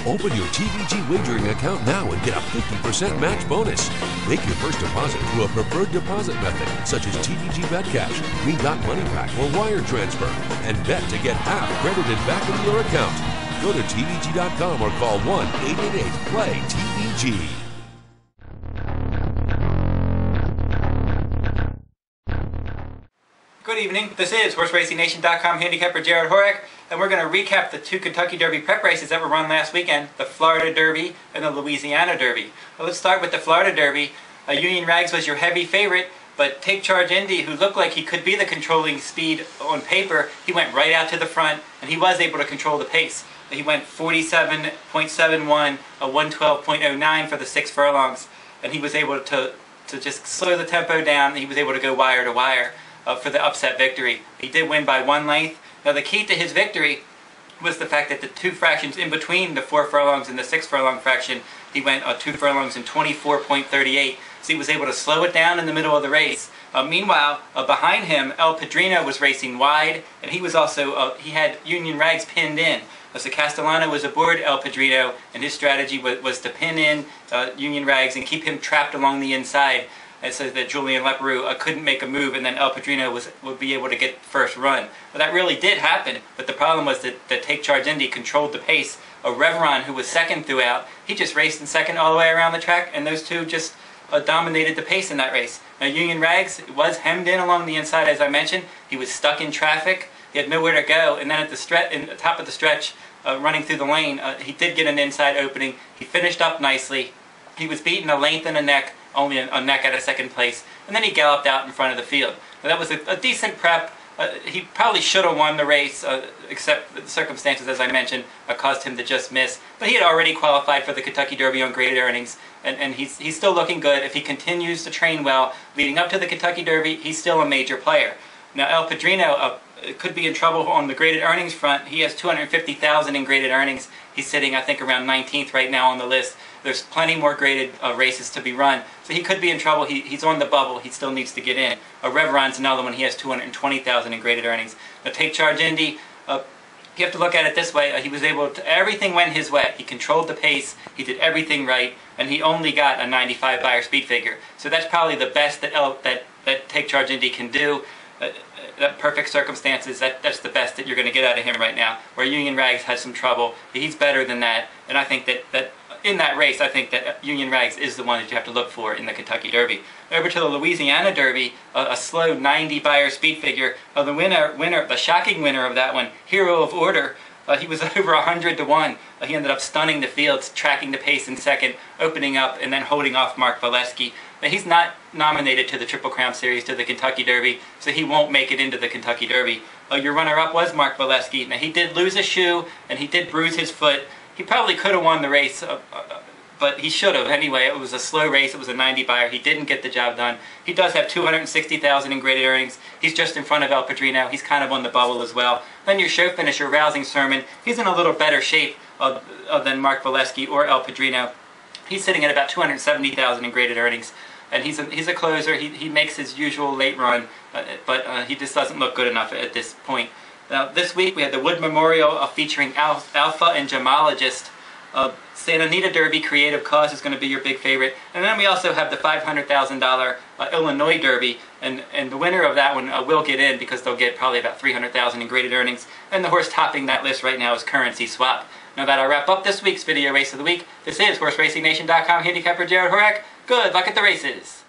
Open your TVG wagering account now and get a 50% match bonus. Make your first deposit through a preferred deposit method, such as TVG BetCash, Green Dot Money Pack, or wire transfer, and bet to get half credited back into your account. Go to TVG.com or call 1-888-PLAY-TVG. Good evening. This is HorseRacingNation.com handicapper Jared Horek, and we're going to recap the two Kentucky Derby prep races that were run last weekend, the Florida Derby and the Louisiana Derby. Well, let's start with the Florida Derby. Union Rags was your heavy favorite, but Take Charge Indy, who looked like he could be the controlling speed on paper, he went right out to the front, and he was able to control the pace. He went 47.71, a 112.09 for the 6 furlongs, and he was able to just slow the tempo down, and he was able to go wire to wire for the upset victory. He did win by 1 length. Now the key to his victory was the fact that the 2 fractions in between the 4 furlongs and the 6 furlong fraction, he went 2 furlongs in 24.38, so he was able to slow it down in the middle of the race. Meanwhile, behind him, El Padrino was racing wide, and he was also, he had Union Rags pinned in. So Castellano was aboard El Padrino, and his strategy was to pin in Union Rags and keep him trapped along the inside, and so that Julien Leparoux couldn't make a move, and then El Padrino would be able to get first run. Well, that really did happen, but the problem was that Take Charge Indy controlled the pace. Reveron, who was second throughout, he just raced in second all the way around the track, and those two just dominated the pace in that race. Now Union Rags was hemmed in along the inside, as I mentioned. He was stuck in traffic. He had nowhere to go, and then at the top of the stretch, running through the lane, he did get an inside opening. He finished up nicely. He was beaten a length and a neck, only a neck at a second place, and then he galloped out in front of the field. Now, that was a decent prep. He probably should have won the race, except the circumstances, as I mentioned, caused him to just miss. But he had already qualified for the Kentucky Derby on graded earnings, and he's still looking good. If he continues to train well leading up to the Kentucky Derby, he's still a major player. Now El Padrino could be in trouble on the graded earnings front. He has $250,000 in graded earnings. He's sitting, I think, around 19th right now on the list. There's plenty more graded races to be run, so he could be in trouble. He's on the bubble. He still needs to get in. Reveron's another one. He has $220,000 in graded earnings. Now Take Charge Indy, you have to look at it this way. He was able to, everything went his way. He controlled the pace. He did everything right, and he only got a 95 buyer speed figure. So that's probably the best that Take Charge Indy can do. That perfect circumstances, that's the best that you're going to get out of him right now. Where Union Rags has some trouble, he's better than that, and I think that in that race, I think that Union Rags is the one that you have to look for in the Kentucky Derby. Over to the Louisiana Derby, a slow 90 buyer speed figure. The shocking winner of that one, Hero of Order. He was over 100 to 1. He ended up stunning the field, tracking the pace in second, opening up, and then holding off Mark Valesky. Now, he's not nominated to the Triple Crown Series, to the Kentucky Derby, so he won't make it into the Kentucky Derby. Your runner-up was Mark Valesky. Now, he did lose a shoe, and he did bruise his foot. He probably could have won the race, but he should have. Anyway, it was a slow race. It was a 90 buyer. He didn't get the job done. He does have $260,000 in graded earnings. He's just in front of El Padrino. He's kind of on the bubble as well. Then your show finisher, Rousing Sermon. He's in a little better shape than Mark Valesky or El Padrino. He's sitting at about $270,000 in graded earnings. And he's a closer. He makes his usual late run, but he just doesn't look good enough at this point. Now, this week we had the Wood Memorial featuring Alpha and Gemologist. Santa Anita Derby, Creative Cause is going to be your big favorite. And then we also have the $500,000 Illinois Derby. And the winner of that one will get in because they'll get probably about $300,000 in graded earnings. And the horse topping that list right now is Currency Swap. Now that'll wrap up this week's Video Race of the Week. This is HorseRacingNation.com handicapper Jared Horek. Good luck at the races.